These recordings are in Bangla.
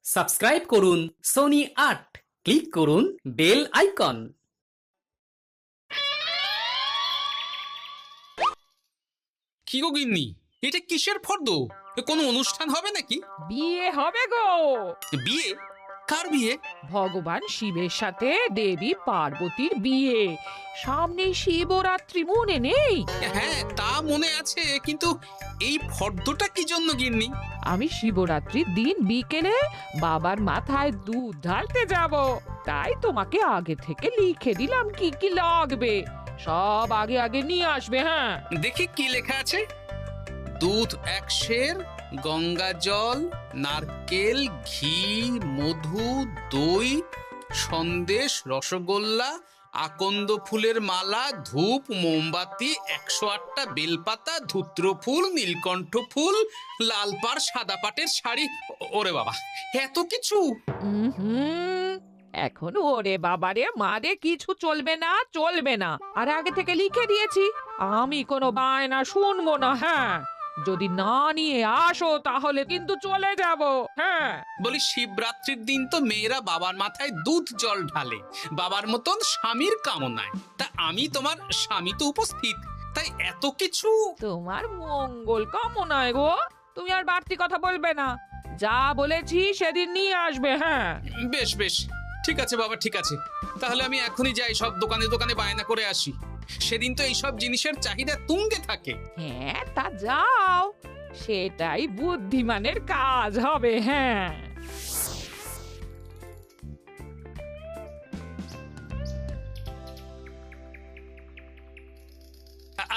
সাবস্ক্রাইব করুন সোনি ৮, ক্লিক করুন বেল আইকন। কি গো গিন্নি, এটা কিসের ফর্দ? কোনো অনুষ্ঠান হবে নাকি? বিয়ে হবে গো। বিয়ে? কার বিয়ে? ভগবান শিবের সাথে দেবী পার্বতীর বিয়ে। সামনেই শিবরাত্রি, মনে নেই? হ্যাঁ, তা মনে আছে, কিন্তু এই ফর্দটা কি জন্য গিন্নি? আমি শিবরাত্রির দিন বিকেলে বাবার মাথায় দুধ ঢালতে যাব, তাই তোমাকে আগে থেকে লিখে দিলাম কি কি লাগবে। সব আগে আগে নিয়ে আসবে। হ্যাঁ, দেখি কি লেখা আছে। দুধ ১ সের, গঙ্গা জল, নারকেল, ঘি, মধু, দই, সন্দেশ, রসগোল্লা, আকন্দ ফুলের মালা, ধূপ, মোমবাতি, ১০৮টা বেলপাতা, ধূত্র ফুল, নীলকণ্ঠ ফুল, লাল পাড় সাদা পাটের শাড়ি। ওরে বাবা, এত কিছু! হুম, এখন ওরে বাবারে মারে কিছু চলবে না, চলবে না। আর আগে থেকে লিখে দিয়েছি, আমি কোনো বায়না শুনবো না। হ্যাঁ, যদি না নিয়ে আসো তাহলে কিন্তু চলে যাব। হ্যাঁ, বলি, শিবরাত্রির দিন তো মেয়েরা বাবার মাথায় দুধ জল ঢালে বাবার মতন স্বামীর কামনায়। তা আমি তোমার স্বামী তো উপস্থিত, তাই এত কিছু। তোমার মঙ্গল কামনায় গো। তুমি আর বাড়তি কথা বলবে না, যা বলেছি সেদিন নিয়ে আসবে। হ্যাঁ, বেশ বেশ, ঠিক আছে বাবা, ঠিক আছে। তাহলে আমি এখনই যাই, সব দোকানে দোকানে বায়না করে আসি। সেদিন তো এইসব জিনিসের চাহিদা তুঙ্গে থাকে। হ্যাঁ, তা যাও, সেটাই বুদ্ধিমানের কাজ হবে। হ্যাঁ,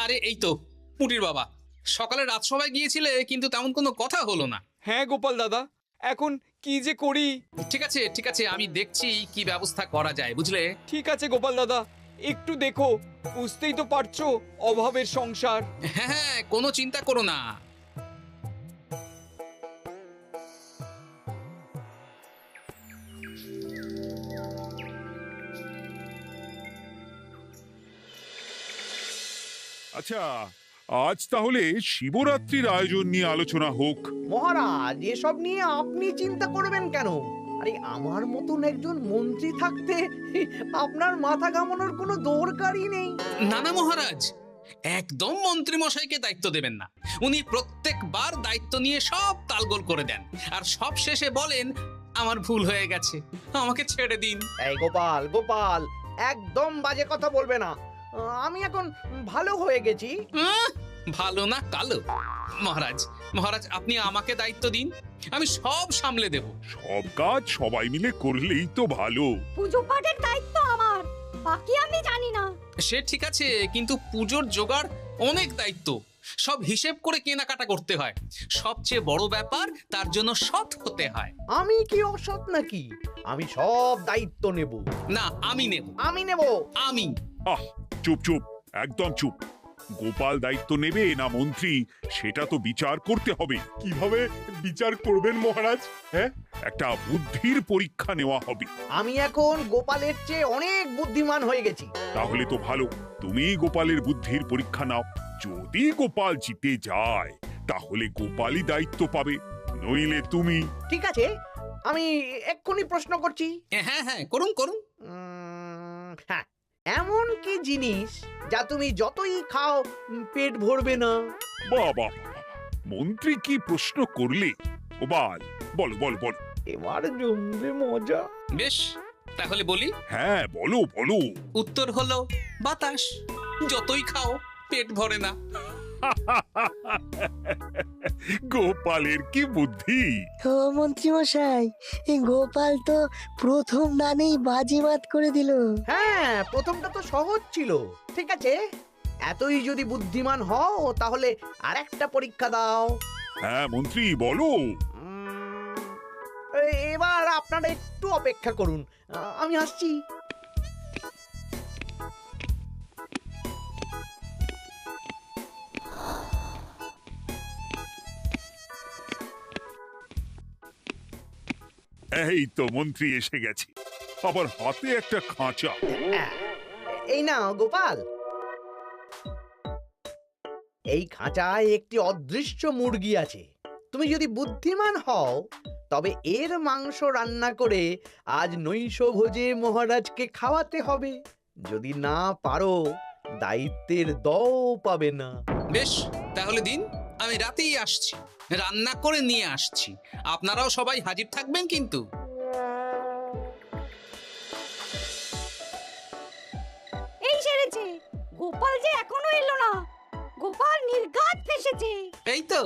আরে এই তো পুটির বাবা, সকালে রাজসভায় গিয়েছিলে কিন্তু তেমন কোনো কথা হলো না। হ্যাঁ গোপাল দাদা, এখন কি যে করি। ঠিক আছে ঠিক আছে, আমি দেখছি কি ব্যবস্থা করা যায়, বুঝলে। ঠিক আছে গোপাল দাদা, একটু দেখো, বুঝতেই তো পারছো অভাবের সংসার। হ্যাঁ হ্যাঁ, কোনো চিন্তা করো না। আচ্ছা, আজ তাহলে শিবরাত্রির আয়োজন নিয়ে আলোচনা হোক। মহারাজ, এসব নিয়ে আপনি চিন্তা করবেন কেন? আরে আমার মতন একজন মন্ত্রী থাকতে আপনার মাথা ঘামানোর কোনো দরকারই নেই। না না মহারাজ, একদম মন্ত্রী মশাইকে দায়িত্ব দেবেন না। উনি প্রত্যেকবার দায়িত্ব নিয়ে সব তালগোল করে দেন, আর সব শেষে বলেন আমার ভুল হয়ে গেছে, আমাকে ছেড়ে দিন। এই গোপাল গোপাল, একদম বাজে কথা বলবে না। আমি এখন ভালো হয়ে গেছি। ভালো না কালো? মহারাজ মহারাজ, আপনি আমাকে দায়িত্ব দিন, আমি সব সামলে দেব। সব কাজ সবাই মিলে করলেই তো ভালো। পুজো পাঠের দায়িত্ব আমার, বাকি আমি জানি না। সে ঠিক আছে, কিন্তু পুজোর জোগাড় অনেক দায়িত্ব, সব হিসেব করে কেনাকাটা করতে হয়। সবচেয়ে বড় ব্যাপার, তার জন্য সৎ হতে হয়। আমি কি অসৎ নাকি? আমি সব দায়িত্ব নেব। না, আমি নেব। আমি নেব। আমি। আহ, চুপ চুপ, একদম চুপ। গোপাল দায়িত্ব নেবে না মন্ত্রী, সেটা তো বিচার করতে হবে। কিভাবে বিচার করবেন মহারাজ? হ্যাঁ, একটা বুদ্ধির পরীক্ষা নেওয়া হবে। আমি এখন গোপালের চেয়ে অনেক বুদ্ধিমান হয়ে গেছি। তাহলে তো ভালো, তুমি গোপালের বুদ্ধির পরীক্ষা নাও। যদি গোপাল জিতে যায় তাহলে গোপালই দায়িত্ব পাবে, নইলে তুমি। ঠিক আছে, আমি এক্ষুনি প্রশ্ন করছি। হ্যাঁ হ্যাঁ, করুন করুন। হ্যাঁ, এমন কি জিনিস যা তুমি যতই খাও পেট ভরবে না? বাবা, মন্ত্রী কি প্রশ্ন করলে! গোপাল, বলো বলো বলো। এবার জমবে মজা। বেশ, তাহলে বলি। হ্যাঁ, বলো বলো। উত্তর হলো বাতাস। যতই খাও পেট ভরে না। গোপালের কি বুদ্ধি! ও মন্ত্রী মশাই, এই গোপাল তো প্রথম দানেই বাজিমাত করে দিল। হ্যাঁ, প্রথমটা তো সহজ ছিল। ঠিক আছে, এতই যদি বুদ্ধিমান হও তাহলে আরেকটা পরীক্ষা দাও। হ্যাঁ মন্ত্রী, বলো। এবার আপনারা একটু অপেক্ষা করুন, আমি আসছি। এই তো মন্ত্রী এসে গেছে, আবার হাতে একটা খাঁচা। এই নাও গোপাল, এই খাঁচায় একটি অদৃশ্য মুরগি আছে। তুমি যদি বুদ্ধিমান হও তবে এর মাংস রান্না করে আজ নৈশভোজে মহারাজকে খাওয়াতে হবে। যদি না পারো দায়িত্বের দও পাবে না। বেশ, তাহলে দিন, আমি রাতেই আসছি, রান্না করে নিয়ে আসছি। আপনারাও সবাই হাজির থাকবেন কিন্তু। এই সেরেছে, গোপাল যে এখনো এলো না। গোপাল নির্ঘাত ফেসেছে। এই তো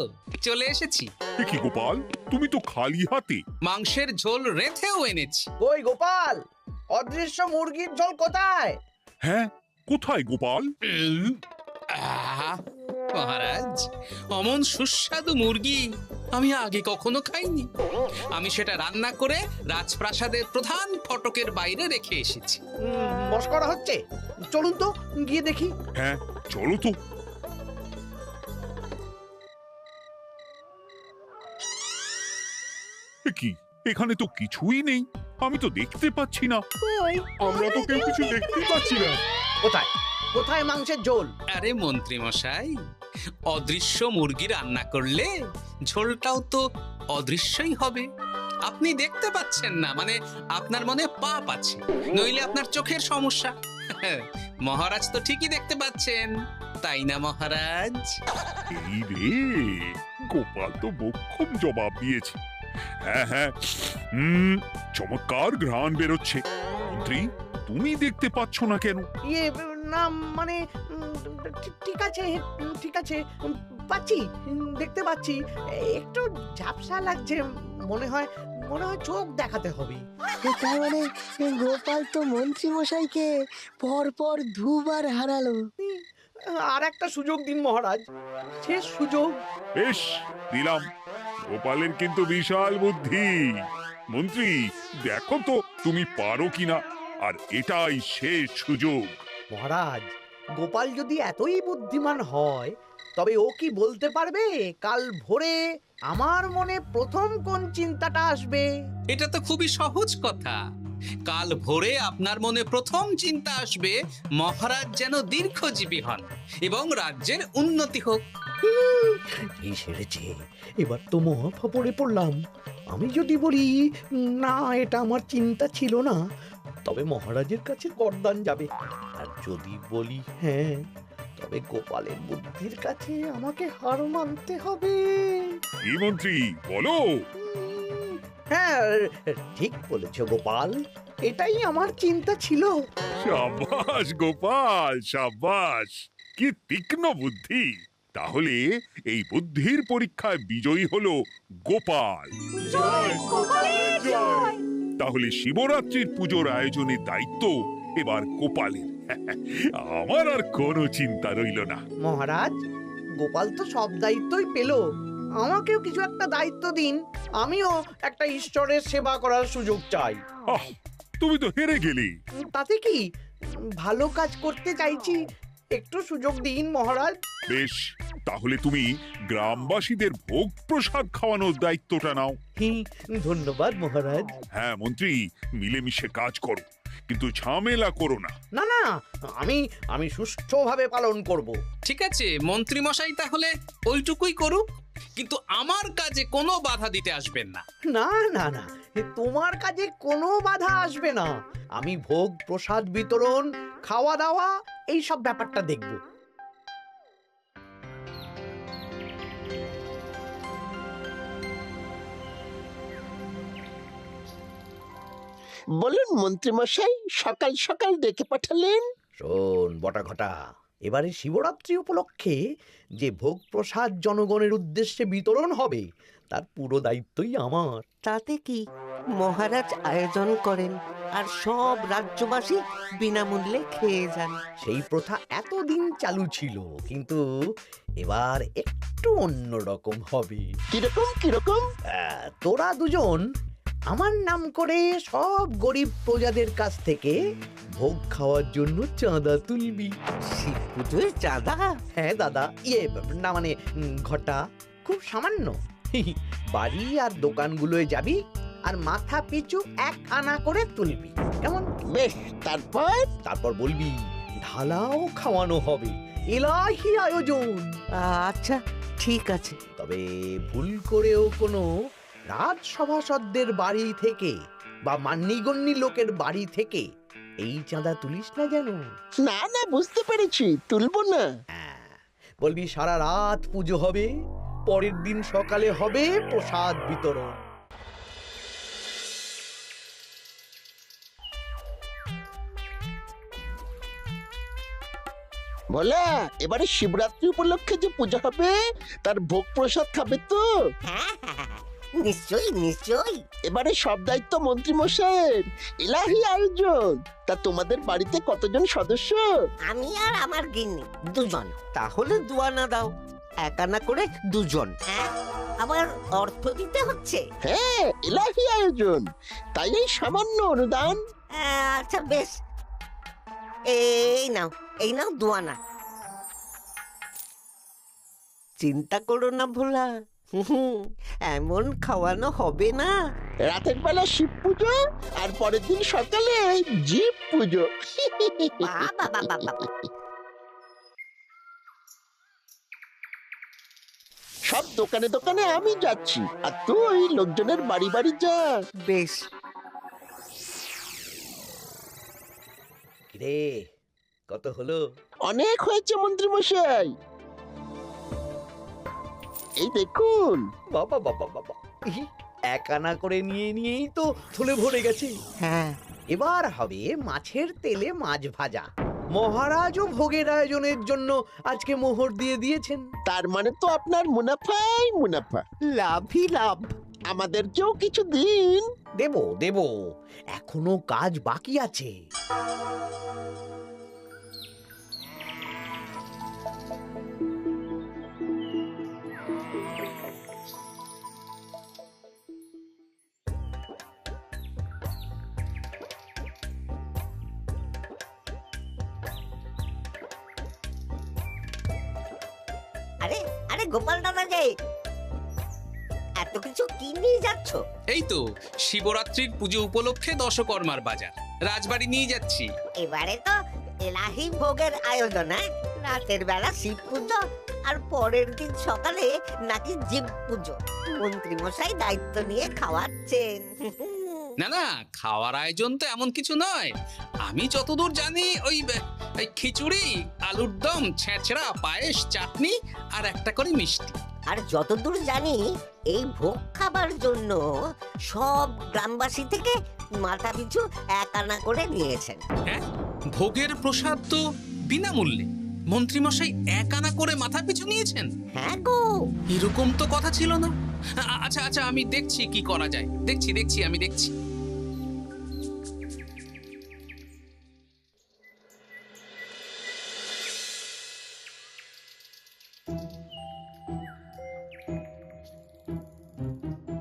চলে এসেছি। এ কি গোপাল, তুমি তো খালি হাতে। মাংসের ঝোল রেঁধেও এনেছি। কই গোপাল, অদৃশ্য মুরগির ঝোল কোথায়? হ্যাঁ, কোথায় গোপাল? আহা, মহারাজ, অমন সুস্বাদু মুরগি আমি আগে কখনো খাইনি। আমি সেটা রান্না করে রাজপ্রাসাদের প্রধান ফটকের বাইরে রেখে এসেছি। মস্করা হচ্ছে? চলুন তো গিয়ে দেখি। হ্যাঁ, চলো তো। এ কি, এখানে তো কিছুই নেই, আমি তো দেখতে পাচ্ছি না। আমরা তো কেউ কিছু দেখতেই পাচ্ছি না। কোথায় কোথায় মাংসের ঝোল? আরে মন্ত্রী মশাই, অদৃশ্য মুরগি রান্না করলে ঝোলটাও তো অদৃশ্যই হবে। আপনি দেখতে পাচ্ছেন না, মানে আপনার মনে পাপ আছে, নইলে আপনার চোখের সমস্যা। মহারাজ তো ঠিকই দেখতে পাচ্ছেন, তাই না মহারাজ? এই রে, গোপাল তো মোক্ষম জবাব দিয়েছে। হ্যাঁ হ্যাঁ, চমৎকার ঘ্রাণ বেরোচ্ছে। মন্ত্রী, তুমি দেখতে পাচ্ছ না কেন? ইয়ে না মানে ঠিক আছে ঠিক আছে, পাচ্ছি, দেখতে পাচ্ছি। একটু ঝাপসা লাগছে, মনে হয় চোখ দেখাতে হবে। তার মানে গোপাল তো মন্ত্রী মশাইকে পরপর দুবার হারালো। আর একটা সুযোগ দিন মহারাজ, শেষ সুযোগ। বেশ, দিলাম। গোপালের কিন্তু বিশাল বুদ্ধি। মন্ত্রী, দেখো তো তুমি পারো কিনা, আর এটাই শেষ সুযোগ। মহারাজ, গোপাল যদি এতই বুদ্ধিমান হয় তবে ও কি বলতে পারবে কাল ভোরে আমার মনে প্রথম কোন চিন্তাটা আসবে? এটা তো খুবই সহজ কথা। কাল ভোরে আপনার মনে প্রথম চিন্তা আসবে মহারাজ যেন দীর্ঘজীবী হন এবং রাজ্যের উন্নতি হোক। এই সেরেছে, এবার তো মহা ফাপড়ে পড়লাম। আমি যদি বলি না, এটা আমার চিন্তা ছিল না, তবে মহারাজের কাছে বরদান যাবে। আর যদি বলি হ্যাঁ, তবে গোপালের বুদ্ধির কাছে আমাকে হার মানতে হবে। এই মন্ত্রী, বলো। হ্যাঁ, ঠিক বলেছ গোপাল, এটাই আমার চিন্তা ছিল। সাবাস গোপাল, সাবাস, কি তীক্ষ্ণ বুদ্ধি। তাহলে এই বুদ্ধির পরীক্ষায় বিজয়ী হলো গোপাল। জয় গোপালের জয়। তাহলে শিবরাত্রির পুজোর আয়োজনের দায়িত্ব এবার গোপালের। আমার আর কোনো চিন্তা রইল না। মহারাজ, গোপাল তো সব দায়িত্বই পেল, আমাকেও কিছু একটা দায়িত্ব দিন। আমিও একটা ঈশ্বরের সেবা করার সুযোগ চাই। আহ, তুমি তো হেরে গেলে। তাতে কি, ভালো কাজ করতে চাইছি, একটু সুযোগ দিন মহারাজ। বেশ, তাহলে তুমি গ্রামবাসীদের ভোগ প্রসাদ খাওয়ানোর দায়িত্বটা নাও। ধন্যবাদ মহারাজ। হ্যাঁ মন্ত্রী, মিলেমিশে কাজ করো, কিন্তু ঝামেলা করো না। না না, আমি সুষ্ঠুভাবে পালন করব। ঠিক আছে মন্ত্রী মশাই, তাহলে ওইটুকুই করুক, কিন্তু আমার কাজে কোনো বাধা দিতে আসবেন না। না না না, তোমার কাজে কোনো বাধা আসবে না। আমি ভোগ প্রসাদ বিতরণ, খাওয়া দাওয়া, এই সব ব্যাপারটা দেখব। বলুন মন্ত্রী মশাই, সকাল সকাল ডেকে পাঠালেন। শোন বটা ঘটা, এবারে শিবরাত্রি উপলক্ষে যে ভোগ প্রসাদ জনগণের উদ্দেশ্যে বিতরণ হবে তার পুরো দায়িত্বই আমার। তাতে কি, মহারাজ আয়োজন করেন আর সব রাজ্যবাসী বিনামূল্যে খেয়ে যান। সেই প্রথা এতদিন চালু ছিল, কিন্তু এবার একটু অন্যরকম হবে। কিরকম কিরকম? তোরা দুজন আমার নাম করে সব গরিব প্রজাদের কাছ থেকে ভোগ খাওয়ার জন্য চাঁদা তুলবি। শিব পুজোর চাঁদা? হ্যাঁ দাদা, না মানে ঘটা, খুব সামান্য। বাড়ি আর দোকানগুলোয় যাবি আর মাথা পিছু 1 আনা করে তুলবি, কেমন? বেশ, তারপর বলবি ঢালাও খাওয়ানো হবে, এলাহি আয়োজন। আচ্ছা ঠিক আছে। তবে ভুল করেও কোনো রাজসভাসদদের বাড়ি থেকে বা মান্যিগণ্যি লোকের বাড়ি থেকে এই চাঁদা তুলিস না যেন। না না, বুঝতে পেরেছি, তুলবো না। হ্যাঁ, বলবি সারা রাত পুজো হবে, পরের দিন সকালে হবে প্রসাদ বিতরণ। বলা, এবারে শিবরাত্রি উপলক্ষে যে পূজা হবে তার ভোগ প্রসাদ খাবে তো? হ্যাঁ হ্যাঁ, নিশ্চয়ই নিশ্চয়ই। এবারে সব দায়িত্ব মন্ত্রী মশাইয়ের, এলাহি আয়োজন। তা তোমাদের বাড়িতে কতজন সদস্য? আমি আর আমার গিন্নি দুজন। তাহলে দুয়ানা দাও, এক আনা করে দুজন। হ্যাঁ, আবার অর্থ দিতে হচ্ছে। হ্যাঁ, এলাহি আয়োজন, তাই এই সামান্য অনুদান। আচ্ছা বেশ, এই নাও দুয়ানা। চিন্তা করো না ভোলা, এমন খাওয়ানো হবে না। রাতের বেলা শিব পুজো আর পরের দিন সকালে জীব পুজো। সব দোকানে দোকানে আমি যাচ্ছি, আর তুই লোকজনের বাড়ি বাড়ি যা। বেশ। রে, কত হলো? অনেক হয়েছে মন্ত্রী মশাই, এই দেখুন। বাবা বাবা বাবা, এক আনা করে নিয়েই তো থলে ভরে গেছে। হ্যাঁ, এবার হবে মাছের তেলে মাছ ভাজা। মহারাজও ভোগের আয়োজনের জন্য আজকে মোহর দিয়ে দিয়েছেন। তার মানে তো আপনার মুনাফাই মুনাফা, লাভই লাভ। আমাদেরকেও কিছু দিন। দেব, এখনো কাজ বাকি আছে। আরে গোপাল দাদা যে, এত কিছু কি নিয়ে যাচ্ছ? এই তো শিবরাত্রির পুজো উপলক্ষে দশকর্মার বাজার রাজবাড়ি নিয়ে যাচ্ছি। এবারে তো এলাহি ভোগের আয়োজন। রাতের বেলা শিব পুজো আর পরের দিন সকালে নাকি জীব পুজো। মন্ত্রী মশাই দায়িত্ব নিয়ে খাওয়াচ্ছেন। না, খাওয়ার আয়োজন তো এমন কিছু নয়। আমি যতদূর জানি ওই খিচুড়ি, আলুর দম, ছেঁচড়া, পায়েস, চাটনি আর একটা করে মিষ্টি। আর যতদূর জানি এই ভোগ খাবার জন্য সব গ্রামবাসী থেকে মাথা পিছু এক আনা করে নিয়েছেন। হ্যাঁ, ভোগের প্রসাদ তো বিনামূল্যে। মন্ত্রীমশাই এক আনা করে মাথা পিছু নিয়েছেন? হ্যাঁ গো, এরকম তো কথা ছিল না। আচ্ছা, আমি দেখছি কি করা যায়। আমি দেখছি।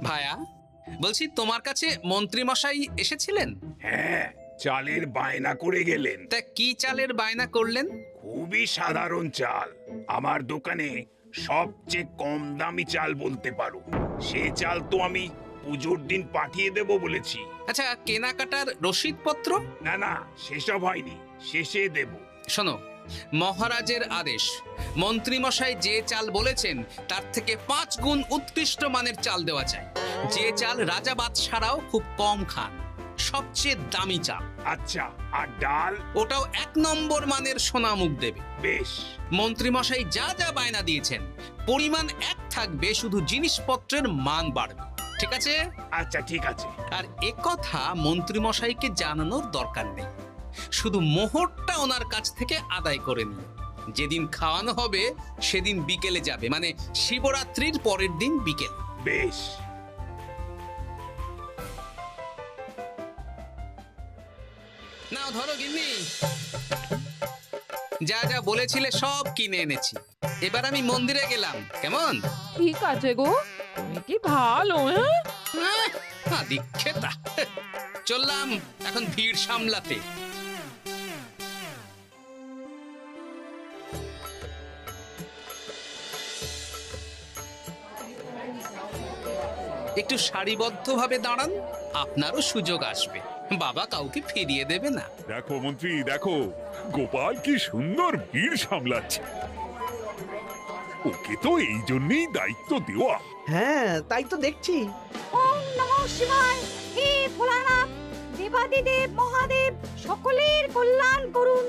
ভায়া, বলছি তোমার কাছে মন্ত্রীমশাই এসেছিলেন? হ্যাঁ, চালের বায়না করে গেলেন। তা কি চালের বায়না করলেন? খুবই সাধারণ চাল, আমার দোকানে সবচেয়ে কম দামি চাল বলতে পারো। সে চাল তো আমি পুজোর দিন পাঠিয়ে দেব বলেছি। আচ্ছা, কেনাকাটার রসিদপত্র? না, সেসব হয়নি, শেষে দেব। শোনো, মহারাজের আদেশ, মন্ত্রীমশাই যে চাল বলেছেন তার থেকে 5 গুণ উৎকৃষ্ট মানের চাল দেওয়া চাই। যে চাল রাজা বাদশারাও খুব কম খান, সবচেয়ে দামি চাল। আচ্ছা, আর ডাল? ওটাও 1 নম্বর মানের সোনামুখ দেবে। বেশ। মন্ত্রীমশাই যা যা বায়না দিয়েছেন পরিমাণ এক থাকবে, শুধু জিনিসপত্রের মান বাড়বে। ঠিক আছে? আচ্ছা, ঠিক আছে। আর একথা মন্ত্রীমশাইকে জানানোর দরকার নেই, শুধু মোহরটা ওনার কাছ থেকে আদায় করে নিন। যেদিন খাওয়ানো হবে সেদিন বিকেলে যাবে, মানে শিবরাত্রির পরের দিন বিকেল। বেশ। নাও ধরো গিন্নি, যা যা বলেছিলে সব কিনে এনেছি। এবার আমি মন্দিরে গেলাম, কেমন? ঠিক আছে গো, তুমি কি ভালো। দীক্ষেতা, চললাম এখন ভিড় সামলাতে। একটু সারিবদ্ধভাবে দাঁড়ান, আপনারও সুযোগ আসবে। বাবা কাউকে ফিরিয়ে দেবে না। দেখো মন্ত্রী, দেখো গোপাল কি সুন্দর ভিড় সামলাচ্ছে। ওকে তো এই জন্যই দায়িত্ব দেওয়া। হ্যাঁ তাই তো দেখছি। ওম নমঃ শিবায়। হে ভোলানাথ, দেবাদিদেব মহাদেব সকলের কল্যাণ করুন।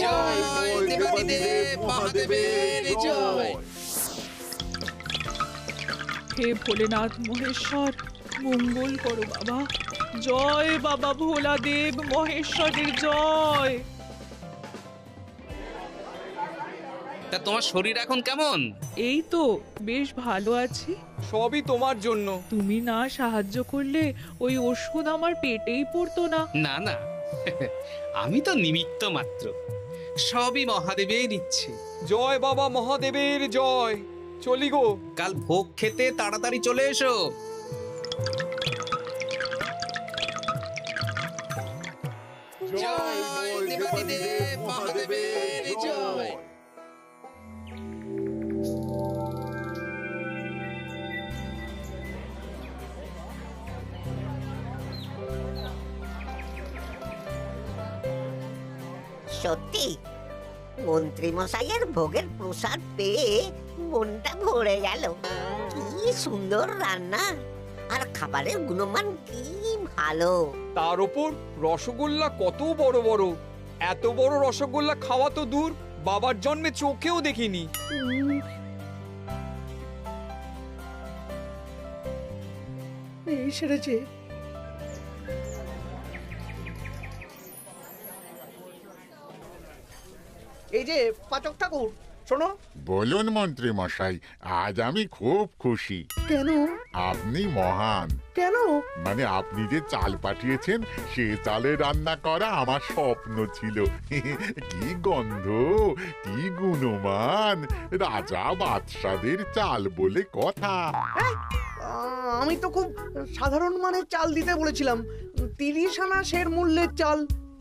জয় দেবাদিদেব মহাদেবের জয়। হে ভোলেনাথ মহেশ্বর, মঙ্গল করো বাবা। জয় বাবা ভোলাদেব মহেশ্বরের জয়। তা তোমার শরীর এখন কেমন? এই তো বেশ ভালো আছি। সবই তোমার জন্য। তুমি না সাহায্য করলে ওই ওষুধ আমার পেটেই পড়তো না। না না, আমি তো নিমিত্ত মাত্র, সবই মহাদেবের ইচ্ছে। জয় বাবা মহাদেবের জয়। চলি গো। কাল ভোগ খেতে তাড়াতাড়ি চলে এসো। জয় দেবাদিদেব মহাদেবের জয়। সত্যি মন্ত্রী মশাইয়ের ভোগের প্রসাদ পেয়ে মনটা ভরে গেল। কি সুন্দর রান্না, আর খাবারের গুণমান কি ভালো। তার উপর রসগোল্লা কত বড় বড়। এত বড় রসগোল্লা খাওয়া তো দূর, বাবার জন্মে চোখেও দেখিনি। এই সেরেছে। এই যে পাচক ঠাকুর, শোনো। বলুন মন্ত্রী মশাই, আজ আমি খুব খুশি। কেন? আপনি মহান। কেন? মানে আপনি যে চাল পাঠিয়েছেন সে চালে রান্না করা আমার স্বপ্ন ছিল। কি গন্ধ, কি গুণমান, রাজা বাদশাদের চাল বলে কথা। আমি তো খুব সাধারণ মানের চাল দিতে বলেছিলাম, 30 আনা সের মূল্যের চাল।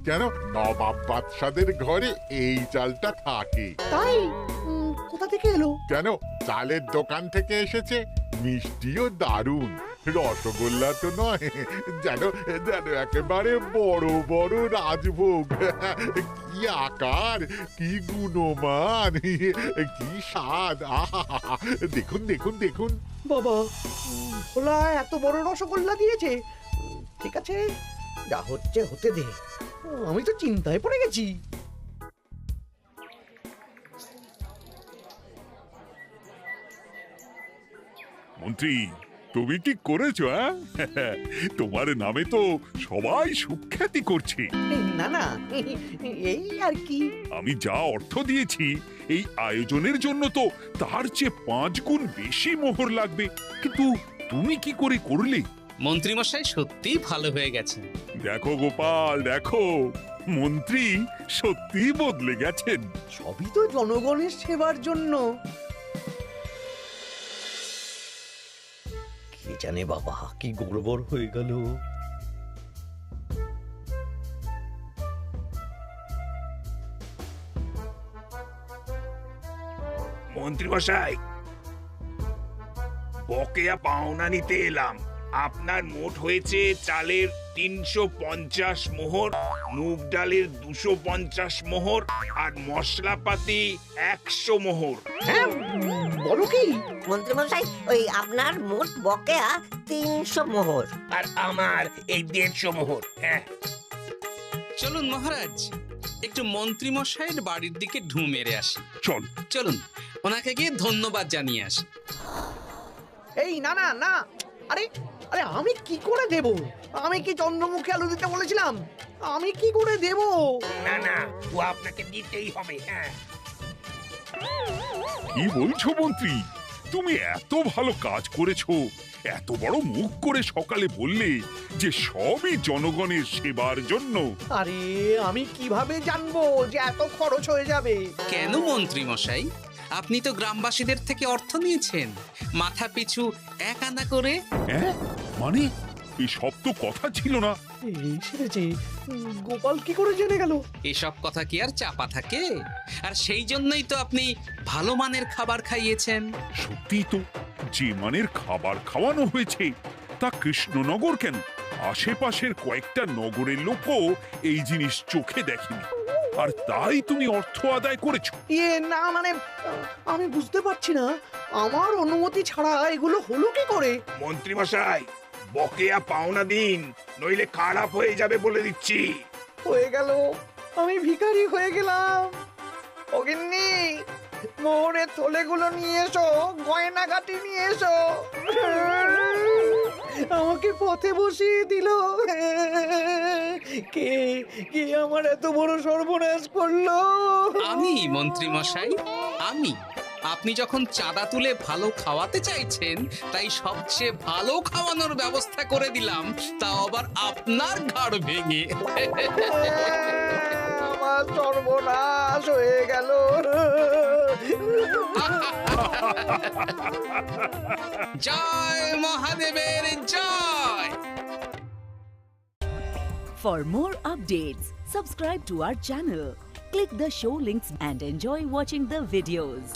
কেন, নবাব বাদশাদের ঘরে এই চালটা থাকে। তাই? কোথা থেকে এলো? কেন, চালের দোকান থেকে এসেছে। মিষ্টিও দারুণ, রসগোল্লা তো নয়, যেন যেন একেবারে বড় বড় রাজভোগ। কি আকার, কি গুণমান, কি স্বাদ। আহা, দেখুন দেখুন দেখুন। বাবা, ভোলা এত বড় রসগোল্লা দিয়েছে। ঠিক আছে, যা হচ্ছে হতে দে। আমি তো চিন্তায় পড়ে গেছি। মন্ত্রী, তুমি কি করেছো? তোমার নামে তো সবাই সুখ্যাতি করছে। না না, এই আর কি। আমি যা অর্থ দিয়েছি এই আয়োজনের জন্য তো তার চেয়ে 5 গুণ বেশি মোহর লাগবে, কিন্তু তুমি কি করে করলে? মন্ত্রী মশাই সত্যিই ভালো হয়ে গেছেন। দেখো গোপাল, দেখো মন্ত্রী সত্যি বদলে গেছেন। সবই তো জনগণের সেবার জন্য। কে জানে বাবা, কি গড়বড় হয়ে গেল। মন্ত্রী মশাই, বকেয়া পাওনা নিতে এলাম। আপনার মোট হয়েছে চালের 350 মোহর, মুগ ডালের 250 মোহর, আর মশলাপাতি 100 মোহর। বলো কি? মন্ত্রী মশাই, ওই আপনার মোট বকেয়া 300 মোহর। আর আমার এই 150 মোহর। হ্যাঁ, চলুন মহারাজ, একটু মন্ত্রী মশাইয়ের বাড়ির দিকে ঢু মেরে আসি। চল চলুন, ওনাকে গিয়ে ধন্যবাদ জানিয়ে আসি। এই না না না, আরে আরে আমি কি করে দেব? আমি কি চন্দ্রমুখী আলু দিতে বলেছিলাম? আমি কি করে দেব? না না, ও আপনাকে দিতেই হবে। হ্যাঁ, কি বলছো মন্ত্রী? তুমি এত ভালো কাজ করেছো, এত বড় মুখ করে সকালে বললে যে সবই জনগণের সেবার জন্য। আরে আমি কিভাবে জানবো যে এত খরচ হয়ে যাবে? কেন মন্ত্রী মশাই, আপনি তো গ্রামবাসীদের থেকে অর্থ নিয়েছেন, মাথা পিছু 1 আনা করে। মানে এসব তো কথা ছিল না। এই সেরেছে, গোপাল কি করে জেনে গেল? এসব কথা কি আর চাপা থাকে? আর সেই জন্যই তো আপনি ভালো মানের খাবার খাইয়েছেন। সত্যি তো, যে মানের খাবার খাওয়ানো হয়েছে তা কৃষ্ণনগর কেন, আশেপাশের কয়েকটা নগরের লোকও এই জিনিস চোখে দেখেনি। আর তাই তুমি অর্থ আদায় করেছো। ইয়ে না মানে আমি বুঝতে পারছি না, আমার অনুমতি ছাড়া এগুলো হলো কি করে? মন্ত্রী মশাই, বকেয়া পাওনা দিন, নইলে খারাপ হয়ে যাবে বলে দিচ্ছি। হয়ে গেল, আমি ভিখারি হয়ে গেলাম। অগিন্নি, মোহরের থলেগুলো নিয়ে এসো, গয়নাগাটি নিয়ে এসো। আমাকে পথে বসিয়ে দিল। কে কে আমার এত বড় সর্বনাশ করলো? আমি মন্ত্রী মশাই, আমি। আপনি যখন চাঁদা তুলে ভালো খাওয়াতে চাইছেন, তাই সবচেয়ে ভালো খাওয়ানোর ব্যবস্থা করে দিলাম, তাও আবার আপনার ঘাড় ভেঙে। আমার সর্বনাশ হয়ে গেল। জয় মহাদেবের জয়। For more updates, subscribe to our channel, click the show links and enjoy watching the videos.